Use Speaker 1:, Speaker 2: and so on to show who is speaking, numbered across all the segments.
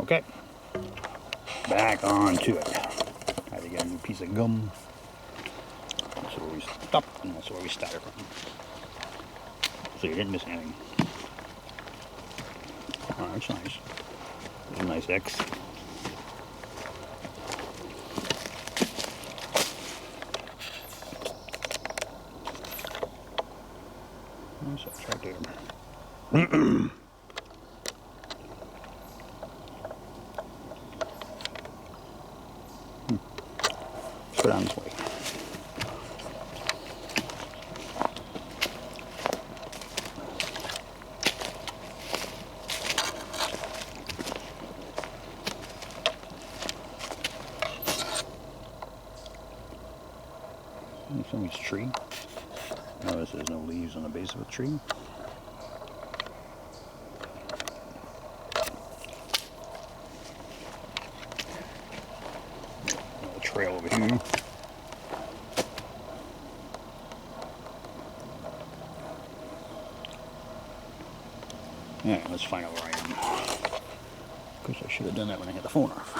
Speaker 1: Okay, back on to it. Had to get a new piece of gum. That's where we stopped, and that's where we started from. So you didn't miss anything. Oh, that's nice. That's a nice X. That's right there. Let's go down this way. Somebody's tree. Notice there's no leaves on the base of a tree. Another trail over here. Alright, let's find out where I am. Of course, I should have done that when I had the phone off.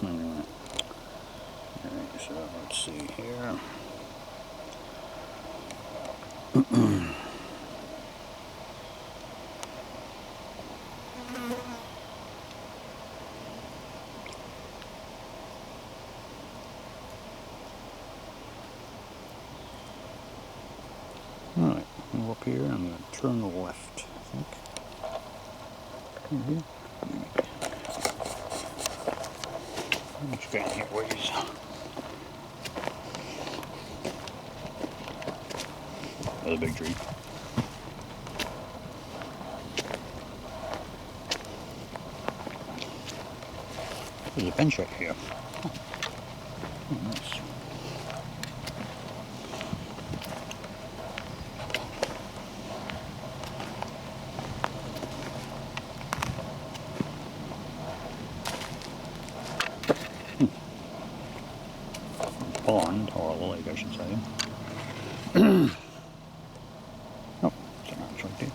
Speaker 1: Alright, so let's see here. Alright, go up here, I'm going to turn left, I think. What you got here, ways? Another big tree. There's a bench right here. Oh, nice. Pond, or a lake, I should say. Oh, it's an arch right there.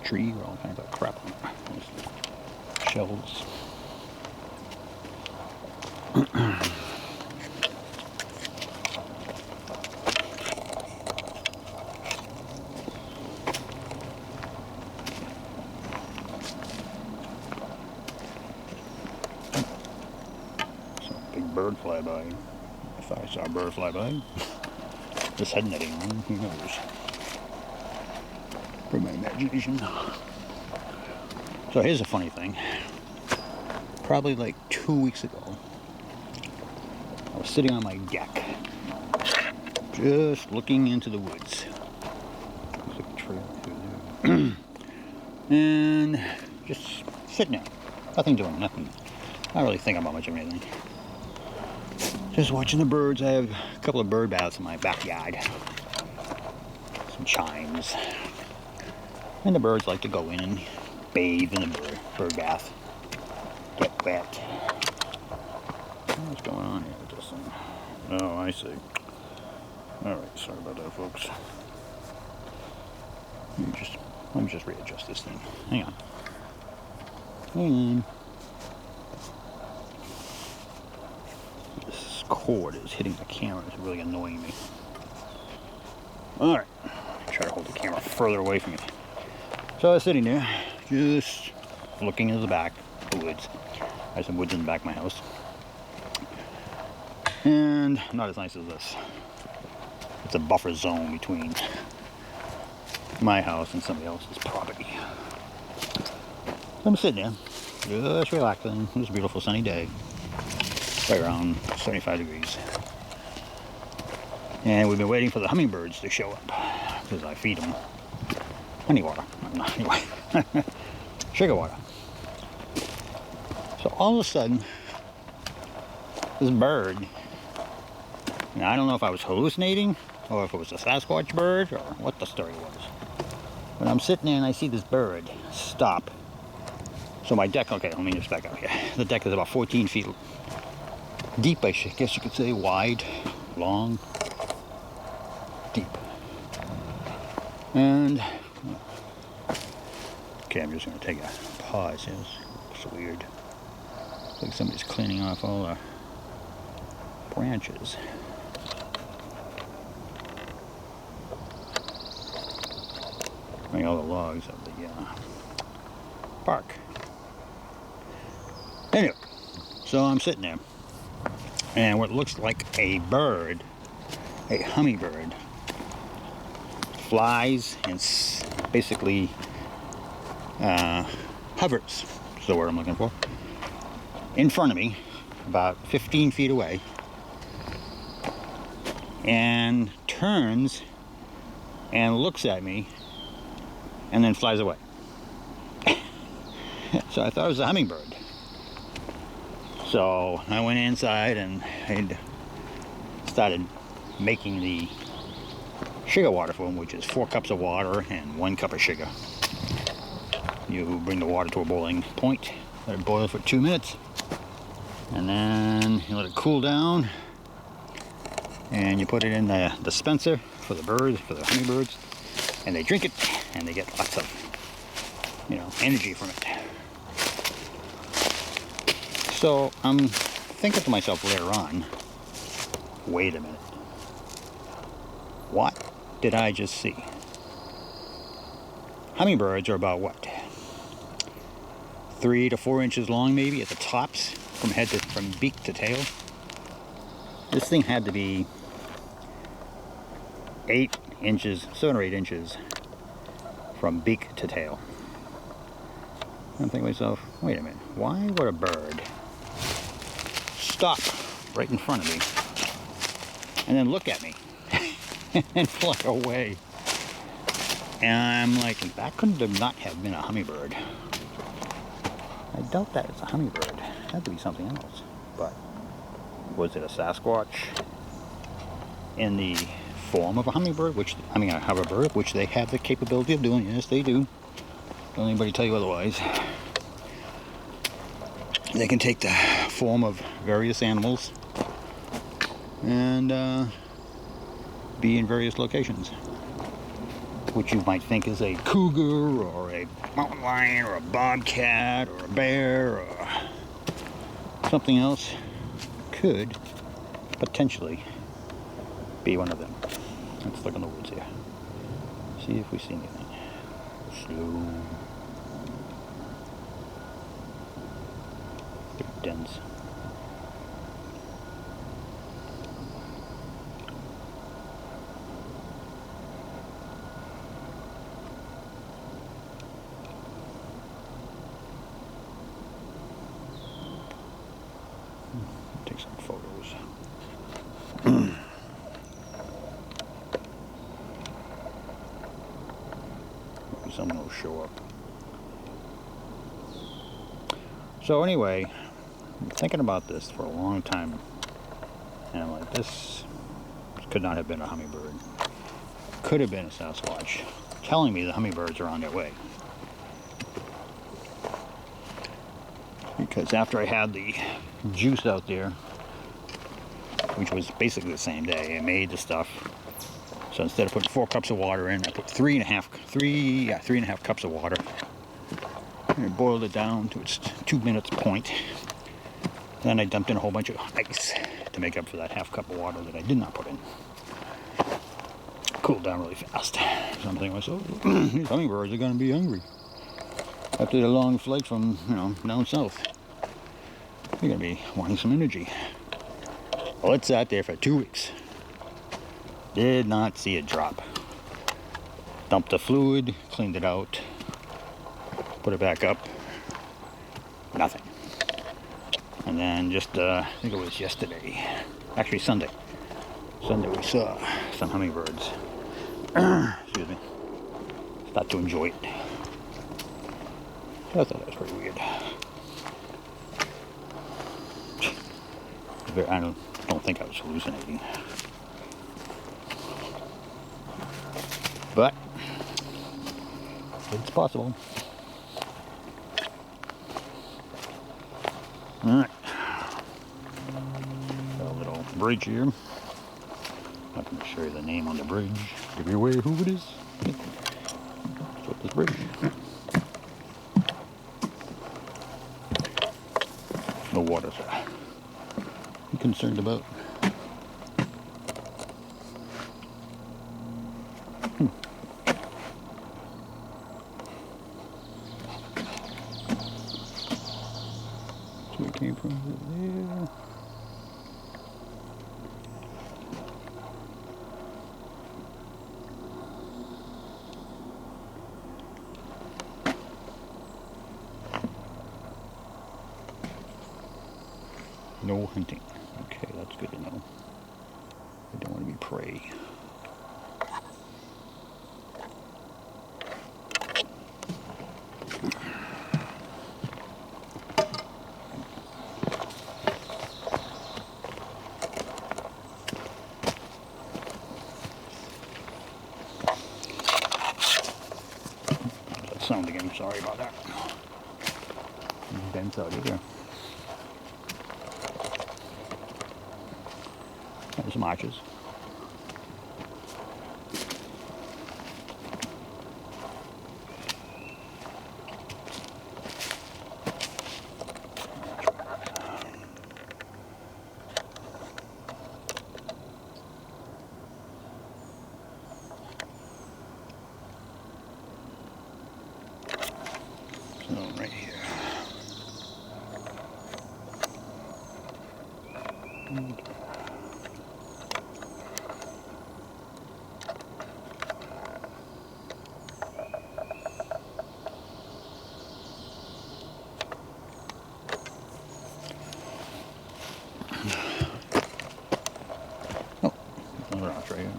Speaker 1: Tree with all kinds of crap on it. Shells. Some big bird fly by. If I saw a bird fly by, just head netting on, who knows? For my imagination. So here's a funny thing. Probably like 2 weeks ago, I was sitting on my deck, just looking into the woods. There's a trail through there. And just sitting there, nothing doing, nothing. Not really thinking about much of anything. Just watching the birds. I have a couple of bird baths in my backyard. Some chimes. And the birds like to go in and bathe in the bird bath. Get wet. What's going on here with this thing? Oh, I see. Alright, sorry about that, folks. Let me just readjust this thing. Hang on. This cord is hitting the camera. It's really annoying me. Alright. Try to hold the camera further away from me. So I was sitting there, just looking into the back, the woods. I have some woods in the back of my house. And not as nice as this. It's a buffer zone between my house and somebody else's property. So I'm sitting there, just relaxing. It was a beautiful sunny day. Right around 75 degrees. And we've been waiting for the hummingbirds to show up, because I feed them honey water. Not honey water. Sugar water. So all of a sudden, this bird Now, I don't know if I was hallucinating or if it was a Sasquatch bird or what the story was. But I'm sitting there and I see this bird stop. So my deck, okay, let me just back up here. The deck is about 14 feet deep, I guess you could say, wide, long, deep. And, okay, I'm just going to take a pause here. It's weird. It's like somebody's cleaning off all the branches. I mean, all the logs of the park. Anyway, so I'm sitting there, and what looks like a bird, a hummingbird, flies and basically hovers, is the word I'm looking for, in front of me, about 15 feet away, and turns and looks at me and then flies away. So I thought it was a hummingbird. So I went inside and I started making the sugar water for them, which is 4 cups of water and 1 cup of sugar. You bring the water to a boiling point, let it boil for 2 minutes, and then you let it cool down, and you put it in the dispenser for the birds, for the hummingbirds, and they drink it, and they get lots of, energy from it. So I'm thinking to myself later on, wait a minute, what did I just see? Hummingbirds are about what? 3 to 4 inches long, maybe at the tops, from beak to tail. This thing had to be 8 inches, 7 or 8 inches from beak to tail. I'm thinking to myself, wait a minute, why would a bird stop right in front of me and then look at me and fly away? And I'm like, that couldn't have not have been a hummingbird. I doubt that it's a hummingbird. It had to be something else. But was it a Sasquatch in the form of a hummingbird? A hoverbird, which they have the capability of doing. Yes, they do. Don't anybody tell you otherwise. They can take the form of various animals and be in various locations, which you might think is a cougar or a mountain lion or a bobcat or a bear or something else. Could potentially be one of them. Let's look in the woods here. See if we see anything. Slow. Pretty dense. Take some photos. Maybe someone will show up. So anyway, I'm thinking about this for a long time, and I'm like, this could not have been a hummingbird. Could have been a Sasquatch telling me the hummingbirds are on their way. Because after I had the juice out there, which was basically the same day, I made the stuff. So instead of putting 4 cups of water in, I put 3.5 cups of water. And I boiled it down to its 2 minutes point. Then I dumped in a whole bunch of ice to make up for that half cup of water that I did not put in. Cooled down really fast. So I'm thinking to myself, these hummingbirds are going to be hungry after the long flight from, down south. They're going to be wanting some energy. Well, it sat there for 2 weeks. Did not see a drop. Dumped the fluid, cleaned it out, put it back up. Nothing. And then just, I think it was yesterday, actually Sunday. Sunday we saw some hummingbirds. Excuse me. Start to enjoy it. I thought that was pretty weird. I don't think I was hallucinating. But it's possible. Alright. Got a little bridge here. Not going to show you the name on the bridge. Give you away who it is. So this bridge. No water, sir. I'm concerned about. So it came from there. No hunting. Okay, that's good to know. I don't want to be prey. That sound again, sorry about that. Bends out either. There's some arches. So right here. Oh, another arch right here.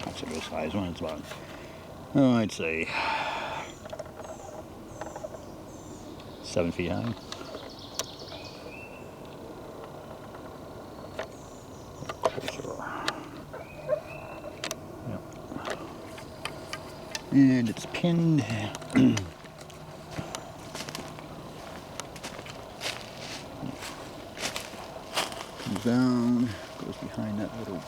Speaker 1: That's a good size one. It's about, oh, I'd say 7 feet high. Closer. Yep. And it's pinned. Comes down, goes behind that little.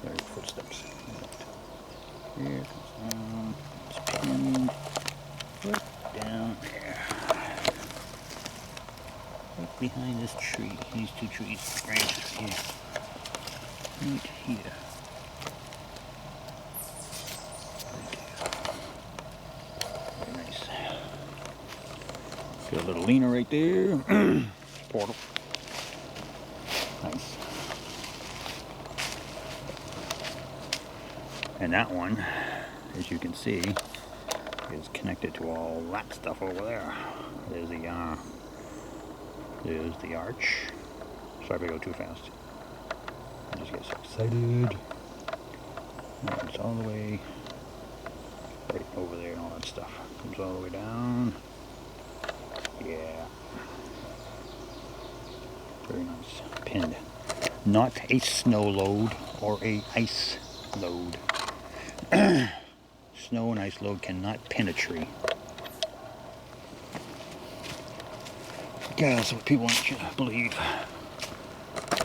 Speaker 1: There's footsteps. Here, comes down. It's pinned. Right down there. Right behind this tree. These two trees, branches here. Right here. Very nice. Got a little leaner right there. Portal. Nice. And that one, as you can see, is connected to all that stuff over there. There's the arch. Sorry if I go too fast. I just get so excited. And it's all the way right over there and all that stuff. Comes all the way down. Yeah. Very nice. Pinned. Not a snow load or a ice load. Snow and ice load cannot pin a tree. Yeah, that's what people want you to believe.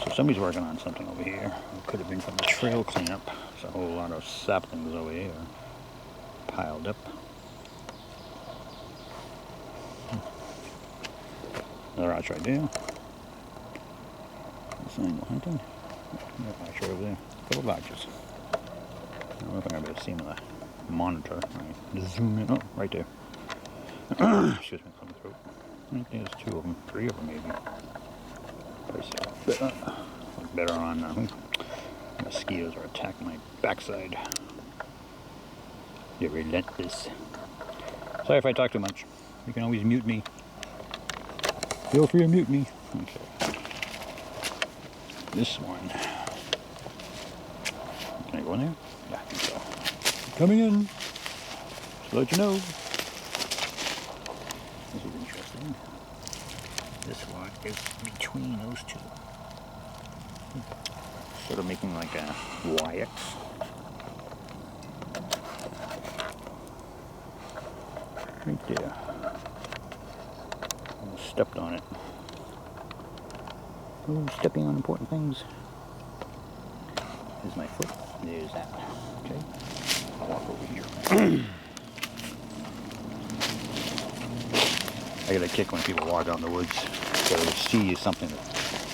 Speaker 1: So somebody's working on something over here. It could have been from the trail cleanup. There's a whole lot of saplings over here piled up. Another arch right there. Sign no hunting. Another arch right over there. A couple of arches. I don't know if I'm going to be able to see them on the monitor. Right. Zoom in. Oh, right there. Excuse me, coming through. I think there's 2 of them, 3 of them maybe. Look better on mosquitoes are attacking my backside. They're relentless. Sorry if I talk too much. You can always mute me. Feel free to mute me. Okay. This one. Can I go in there? Yeah, I think so. Coming in. Just to let you know. This is interesting. This one is between those two. Sort of making like a Y-X. Right there. Almost stepped on it. Oh, stepping on important things. There's my foot. There's that. Okay. I'll walk over here. I get a kick when people walk out in the woods. So they see something that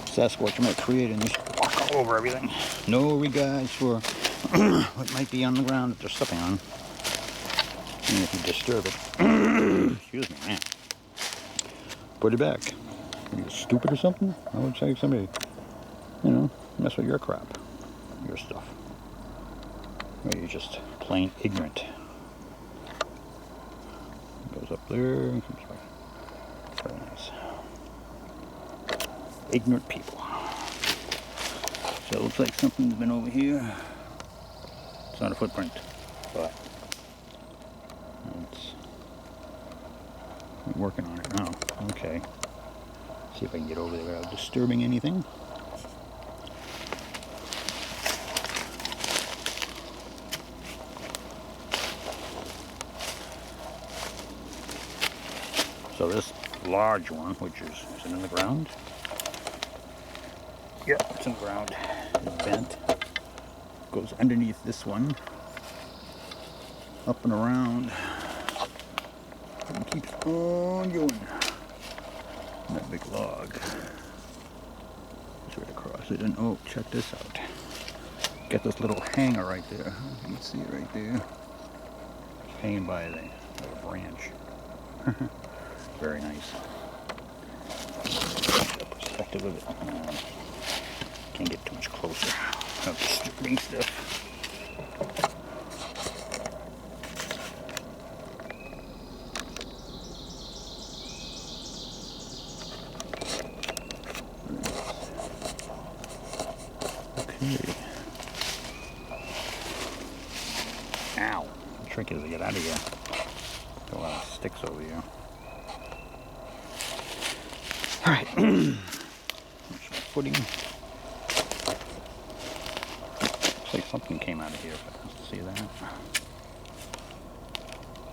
Speaker 1: Sasquatch might create and just walk all over everything. No regards for what might be on the ground that they're stepping on. And if you disturb it, excuse me, man. Put it back. Are you stupid or something? I would say somebody, you know, mess with your crap, your stuff. Or you're just plain ignorant. Goes up there and comes back. Very nice. Ignorant people. So it looks like something's been over here. It's not a footprint, but it's I'm working on it now. Okay. See if I can get over there without disturbing anything. So this large one, which is it in the ground? Yep, it's in the ground. It's bent. Goes underneath this one. Up and around. And keeps on going. And that big log. Just right across it. And oh, check this out. Got this little hanger right there. You can see it right there. Hanging by the branch. Very nice. The perspective of it. Can't get too much closer. Of disturbing stuff. Okay. Ow. The trick is to get out of here. Got a lot of sticks over here. Alright. Watch my footing. Looks like something came out of here. See that?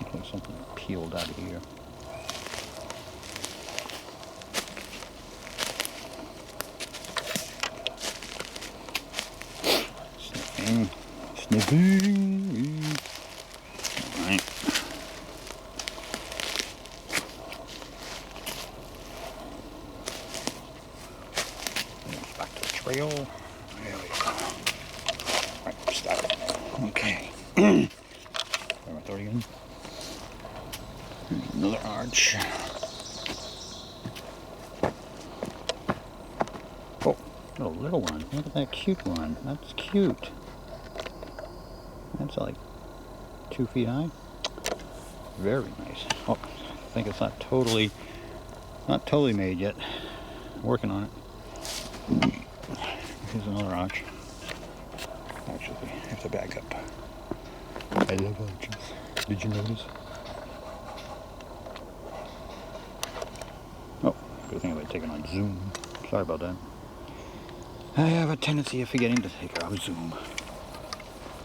Speaker 1: Looks like something peeled out of here. Sniffing. Sniffing. Alright. Back to the trail. There we go. Right, stop it. Okay. There we go again. Another arch. Oh, a little one. Look at that cute one. That's cute. That's like 2 feet high. Very nice. Oh, I think it's not totally made yet. Working on it. Here's another arch. Actually, I have to back up. I love arches. Did you notice? Oh, good thing about taking on zoom. Sorry about that. I have a tendency of forgetting to take off zoom.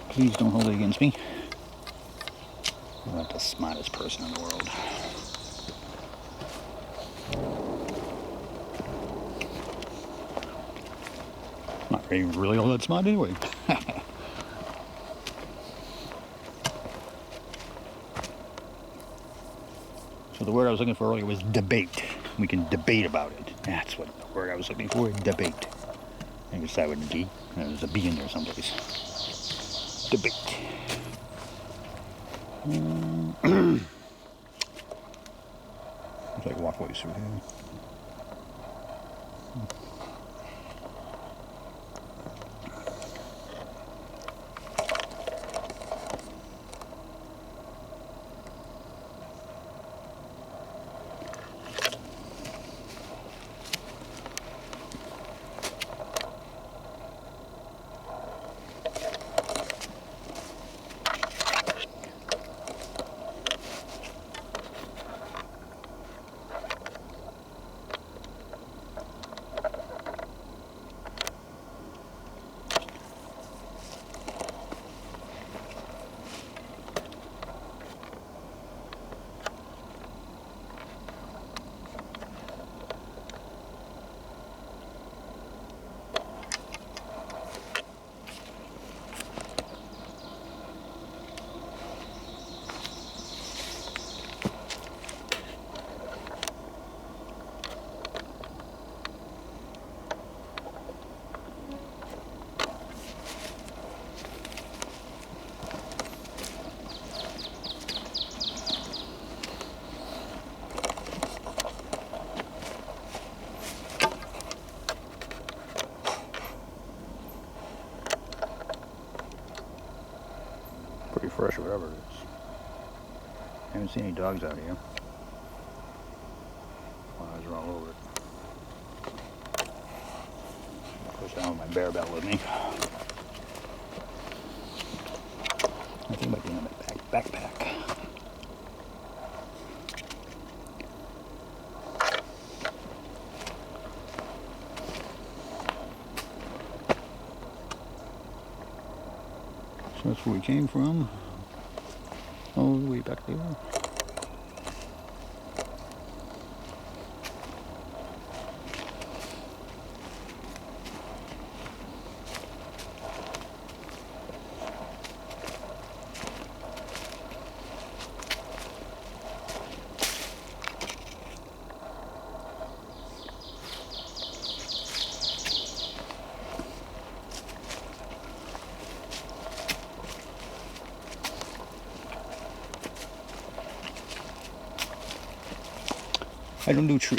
Speaker 1: Please don't hold it against me. I'm not the smartest person in the world. Not really all that smart anyway. So the word I was looking for earlier was debate. We can debate about it. That's what the word I was looking for, debate. I think it started with a D. There's a B in there someplace. Debate. Looks like walkways through here. fresh or whatever it is. I haven't seen any dogs out here. Flies are all over it. Of course, I don't have my bear belt with me. I think it might be in my backpack. So that's where we came from. All the way back there.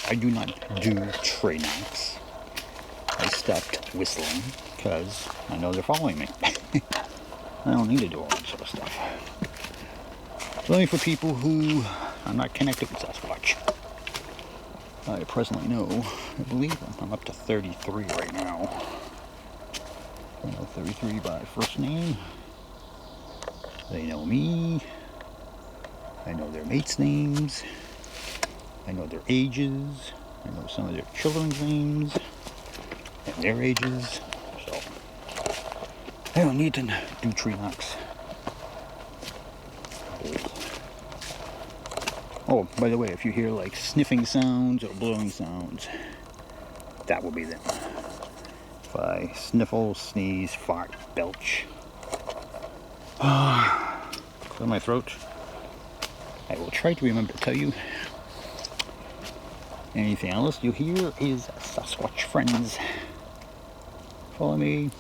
Speaker 1: I do not do tree knocks. I stopped whistling because I know they're following me. I don't need to do all that sort of stuff. It's only for people who are not connected with Sasquatch. I presently know, I believe I'm up to 33 right now. 33 by first name. They know me. I know their mates' names. I know their ages. I know some of their children's names and their ages. So I don't need to do tree knocks. Oh, by the way, if you hear like sniffing sounds or blowing sounds, that will be them. If I sniffle, sneeze, fart, belch, clear my throat, I will try to remember to tell you. Anything else you hear is Sasquatch friends. Follow me,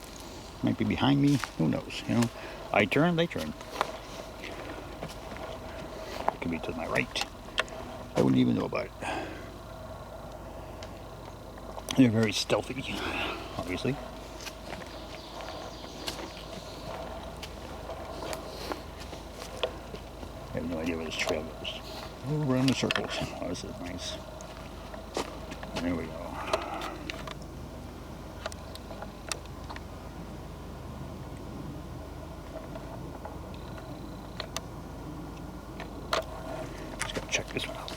Speaker 1: might be behind me, who knows, you know. I turn, they turn. It could be to my right. I wouldn't even know about it. They're very stealthy, obviously. I have no idea where this trail goes. Oh, around the circles. Oh, this is nice. There we go. Just gotta check this one out.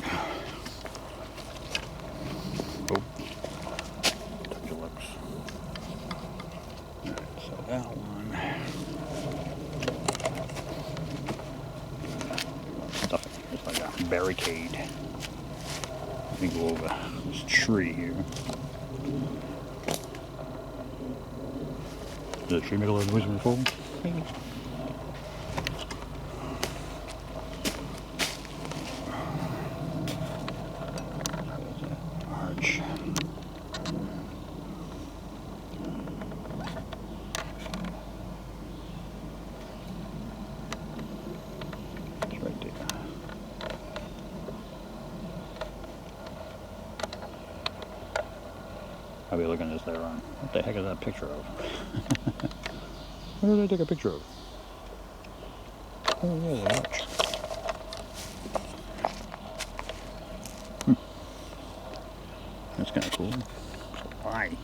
Speaker 1: Oh, touch your lips. Alright, so that one. Stuff it. It's like a barricade. Let me go over this tree here. Does the tree make a lot of noise when it falls? Maybe. Arch. It's right there. I'll be looking at this later on. What the heck is that picture of? What did I take a picture of? Oh yeah, the arch. That's kind of cool. It's a Y. You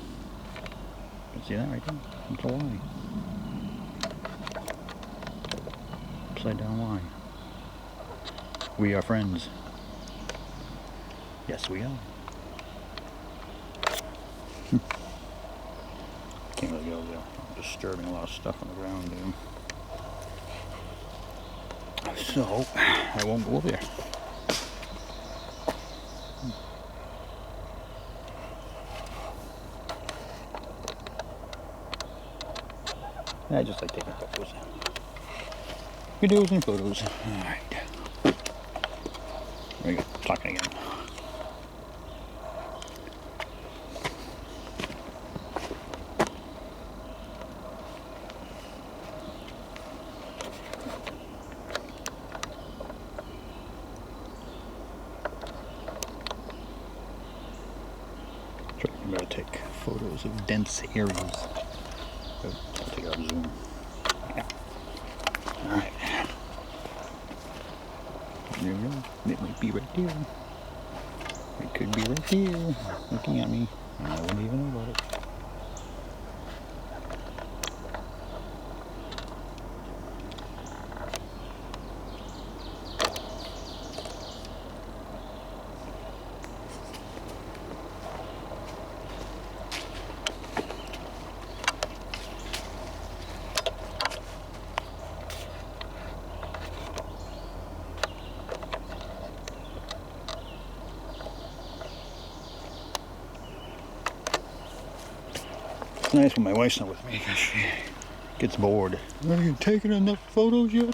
Speaker 1: can see that right there? It's a Y. Upside down Y. We are friends. Yes, we are. Can't really go there. I'm disturbing a lot of stuff on the ground, dude. So, I won't go over there. I just like taking photos. Videos and photos. Alright. There we go. Talking again. I'm going to take photos of dense areas. I'll take out zoom. Yeah. Alright. You never know. It might be right there. It could be right here, looking at me, and I wouldn't even know about it. It's nice when my wife's not with me because she gets bored. Are you taking enough photos yet?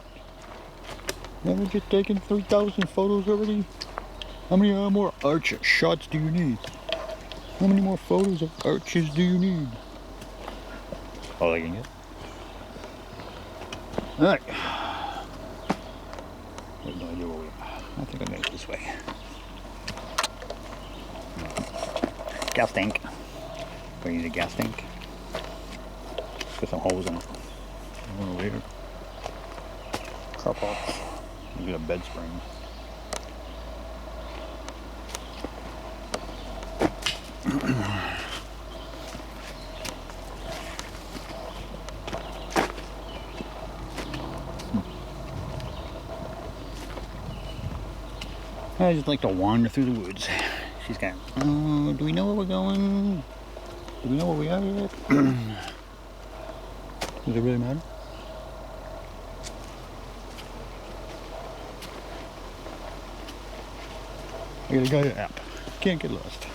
Speaker 1: Haven't you taken 3,000 photos already? How many more arch shots do you need? How many more photos of arches do you need? All I can get. Alright. I have no idea where we are. I think I'm going to go this way. Gas tank. Do I need a gas tank? Put some holes in it. One over here. Car parts. Maybe a bed spring. I just like to wander through the woods. She's got, do we know where we're going? Do we know where we are yet? Does it really matter? I got a guide app. Can't get lost.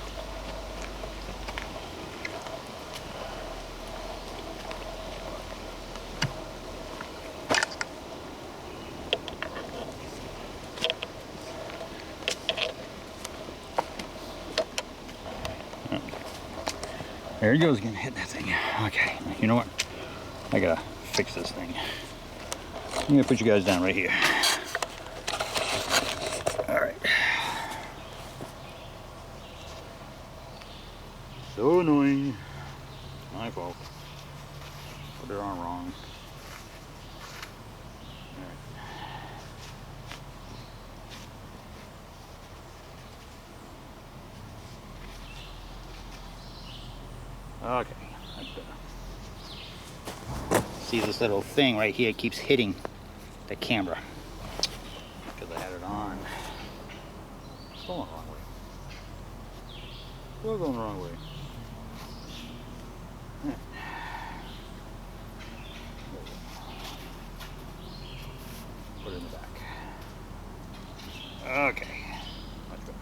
Speaker 1: There he goes again, hitting that thing. Okay, you know what? I gotta fix this thing. I'm gonna put you guys down right here. Alright. So annoying. My fault. Put it on wrong. Alright. Okay, that's better. See, this little thing right here keeps hitting the camera because I had it on. Still going the wrong way. Still going the wrong way. Put it in the back. Okay. That's better.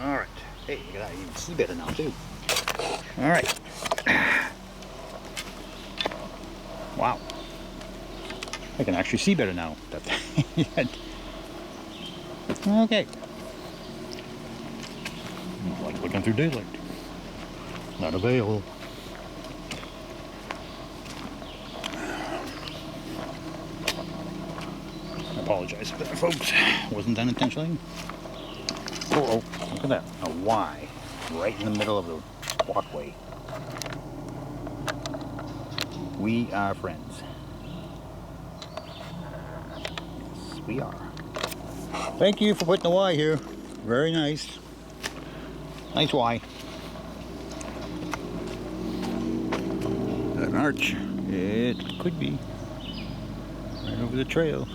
Speaker 1: Alright. Hey, look at that. You can see better now, too. Alright. Wow. I can actually see better now. Okay. Like looking through daylight. Not available. I apologize for that, folks. Wasn't done intentionally. Oh, look at that. A Y right in the middle of the walkway. We are friends. Yes, we are. Thank you for putting the Y here. Very nice. Nice Y. An arch. It could be. Right over the trail.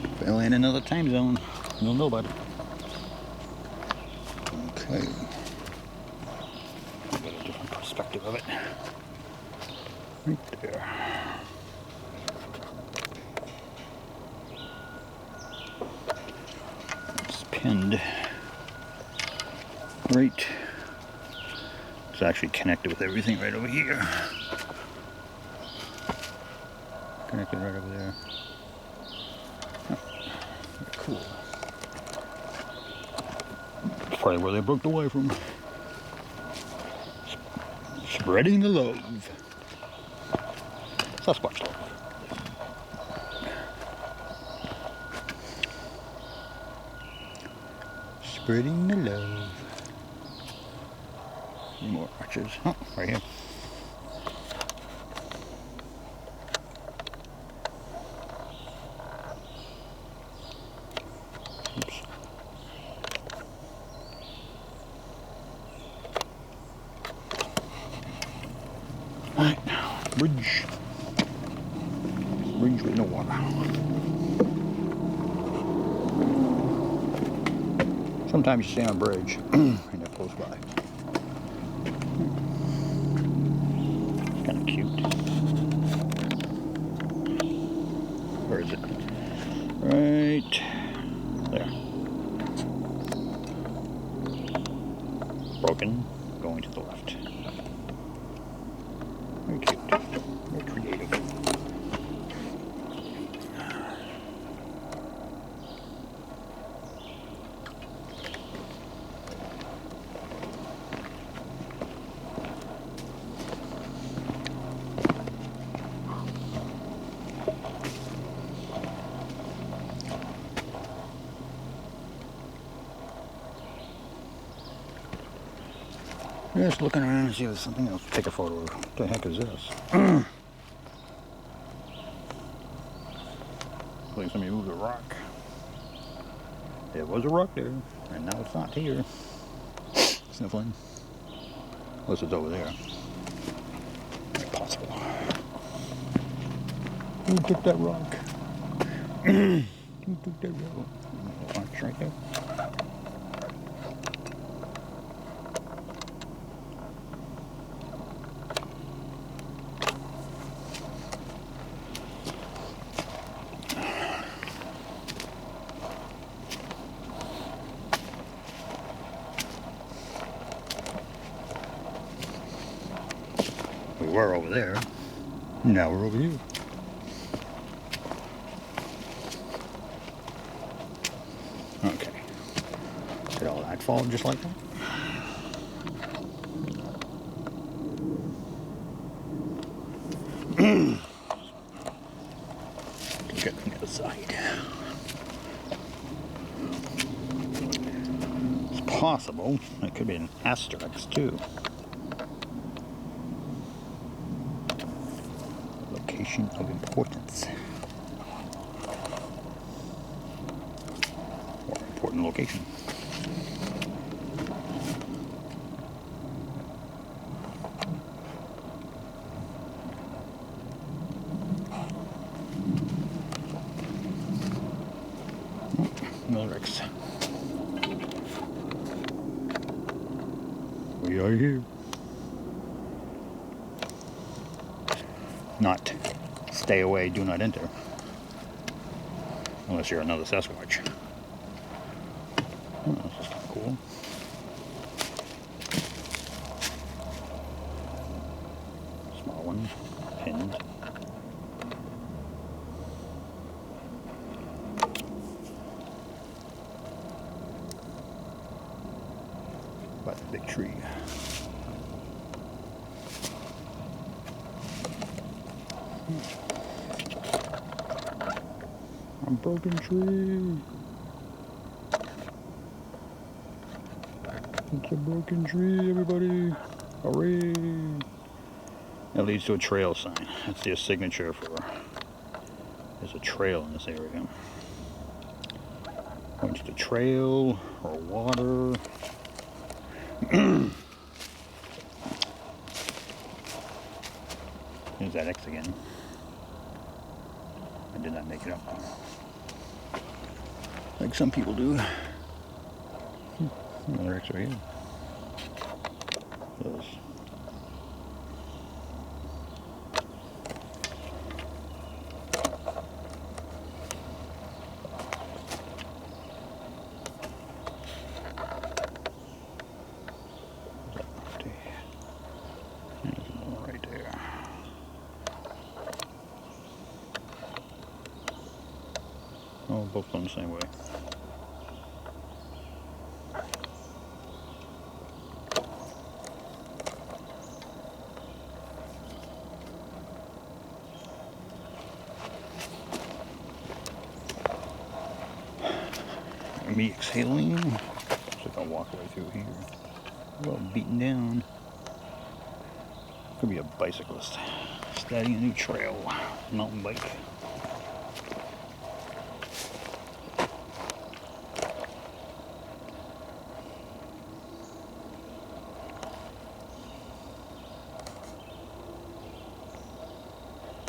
Speaker 1: If I land in another time zone, you'll know about it. Okay. Got a different perspective of it. Right there. It's pinned right. It's actually connected with everything right over here. Connected right over there. Oh, cool. That's probably where they broke the wire from. Spreading the love. Sasquatch love. Spreading the love. Any more arches? Oh, right here. Oops. Alright, now, bridge. Bridge with no water. Sometimes you stay on a bridge and they're close by. It's kind of cute. Where is it? Right there. Broken, going to the left. Very cute. Very creative. Just looking around and see if there's something else. Take a photo of. What the heck is this? Like somebody moved a rock. There was a rock there, and now it's not here. Sniffling. Unless it's over there. Impossible. Who took that rock? Who took that rock? Rock's right there. We were over there. Now we're over here. Okay. Did all that fall just like that? Look at the other side. It's possible. It could be an asterisk too. Location of importance. Or important location. Millricks. We are here. Not stay away, do not enter. Unless you're another Sasquatch. Oh, this is kind of cool. Small one, pinned. By the big tree. A broken tree. It's a broken tree, everybody. Hooray. That leads to a trail sign. That's their signature for... There's a trail in this area. Points to trail or water. There's that X again. I did not make it up. Like some people do. Another X right here. Those. Oh, both going the same way. Me exhaling. walk right through here. Well, beaten down. Could be a bicyclist starting a new trail, mountain bike.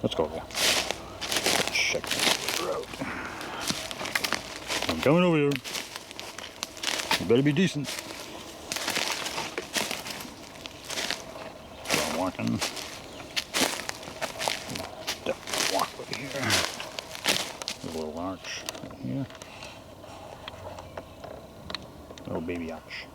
Speaker 1: Let's go there. Check this out. I'm coming over here. You better be decent. So I'm walking. Definitely walk over here. There's a little arch right here. Little baby arch.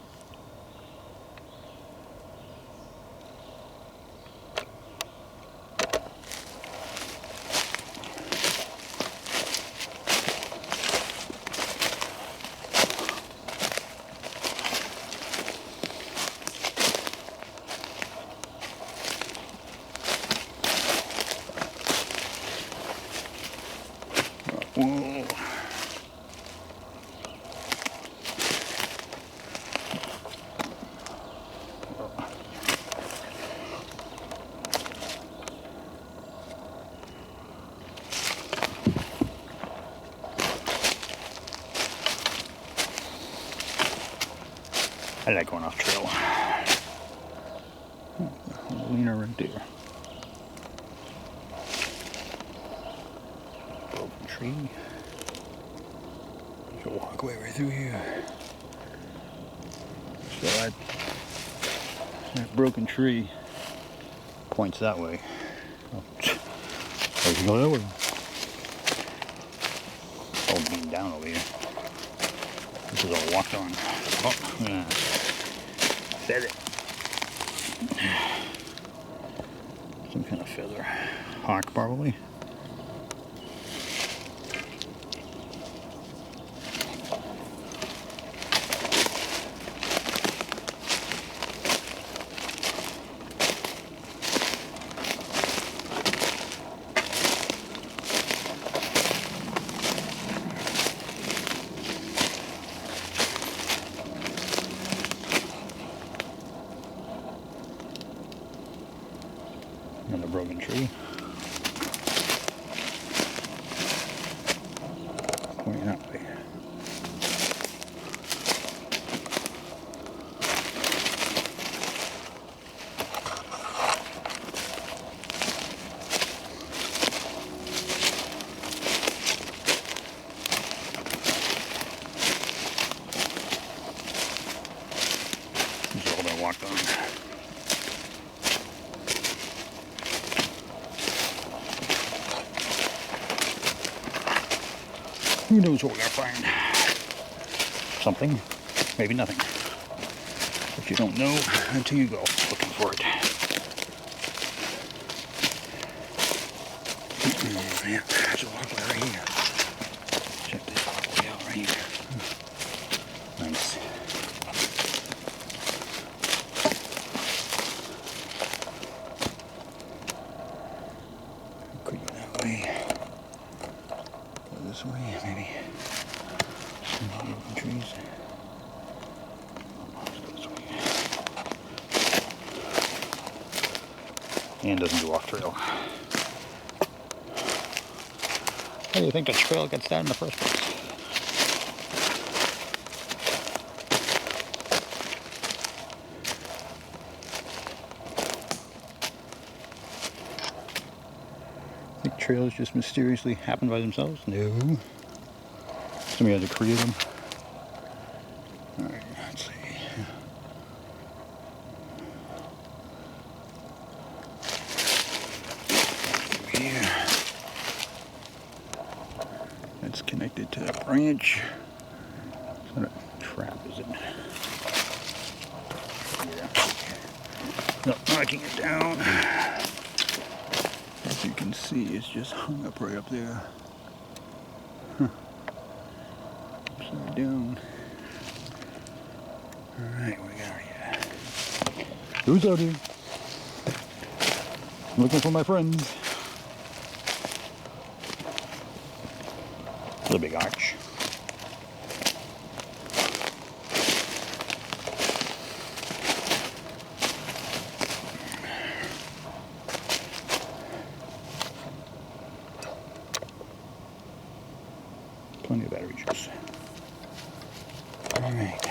Speaker 1: Whoa. I like going off trail. Leaner right there. Broken tree. Go walkway right through here. So that broken tree points that way. Oh, I can go that way. All beaten down over here. This is all walked on. Oh, yeah. Feather. Some kind of feather. Hawk, probably. Another broken tree. Pointing that way. This is all that walked on. Who knows what we're gonna find? Something, maybe nothing. But you don't know until you go looking for it. Yeah, there's a walkway right here. Check this walkway out right here. Nice. Could go that way. This way, maybe. Some broken trees. Let's go this way. And doesn't do off trail. How do you think the trail gets down in the first place? Think trails just mysteriously happen by themselves? No. Somebody had to create them. Alright, let's see. Through here. That's connected to that branch. It's not a trap, is it? Yeah. No, knocking it down. As you can see, it's just hung up right up there. Huh. Upside down. Alright, what we got here? Who's out here? I'm looking for my friends. The big arch. Plenty of battery juice. Alright.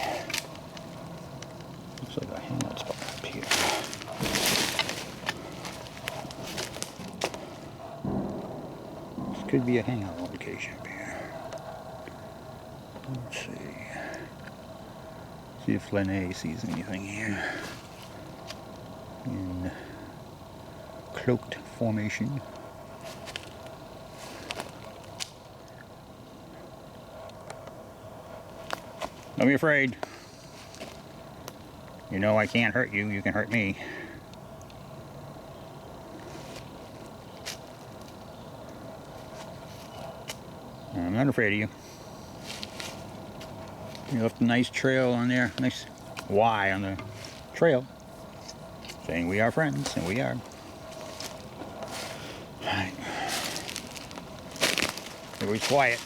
Speaker 1: Looks like a hangout spot up here. This could be a hangout location up here. Let's see. See if Lene sees anything here. In cloaked formation. Don't be afraid. You know I can't hurt you, you can hurt me. I'm not afraid of you. You left a nice trail on there, nice Y on the trail, saying we are friends, and we are. Alright. Everybody's quiet.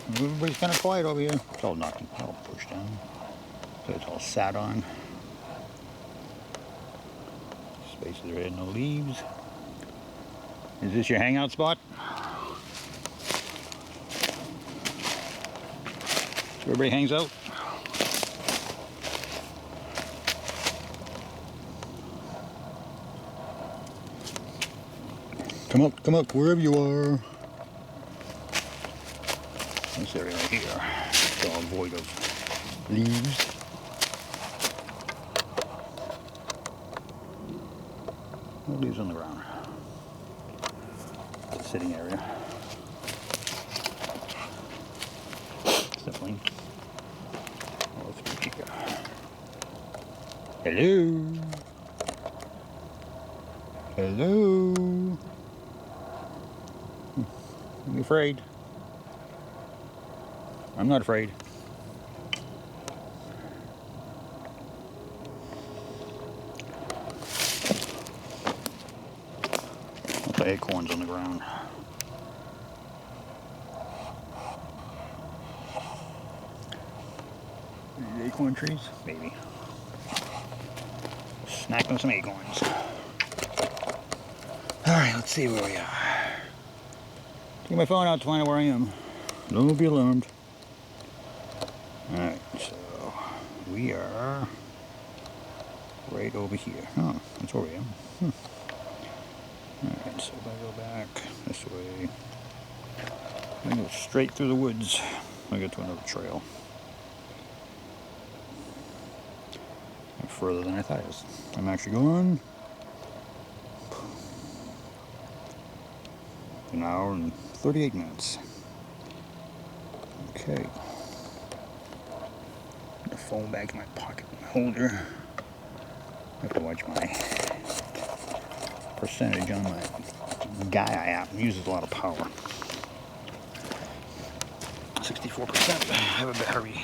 Speaker 1: Everybody's kind of quiet over here. It's all knocked, all pushed down. So it's all sat on. Spaces are in, no leaves. Is this your hangout spot? Everybody hangs out. Come up, wherever you are. This area right here, it's all void of leaves. No leaves on the ground. It's a sitting area. Definitely. All through here. Hello. Hello. Are you afraid? I'm not afraid. Lots of acorns on the ground. Acorn trees? Maybe. Snack on some acorns. Alright, let's see where we are. Take my phone out to find out where I am. Don't be alarmed. Alright, so we are right over here. Oh, that's where we are. Alright, so if I go back this way, I go straight through the woods, I get to another trail. Further than I thought it was. I'm actually going an hour and 38 minutes. Okay. Put the phone back in my pocket holder. I have to watch my percentage on my Gaia app. It uses a lot of power. 64%. I have a battery.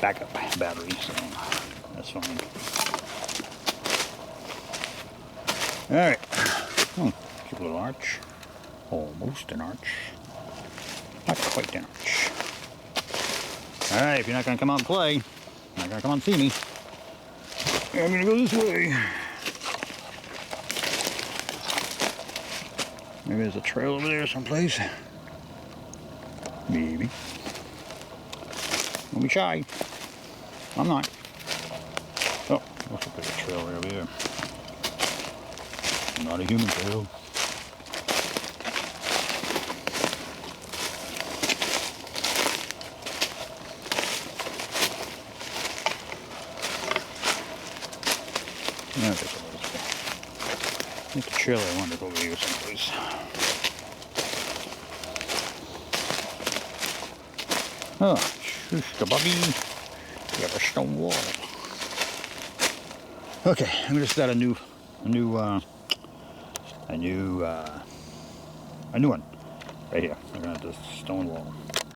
Speaker 1: Backup battery, so that's fine. Alright. Cute little arch. Almost an arch. Not quite an arch. Alright, if you're not going to come out and play, you're not going to come out and see me, I'm going to go this way. Maybe there's a trail over there someplace. Maybe. Don't be shy. I'm not. Oh, looks like there's a trail right over here. Not a human trail. Yeah, I think the trail I wanted over here someplace. Oh, shush the buggy. We have a stone wall. Okay, I'm gonna start a new one right here. I'm gonna have this stone wall.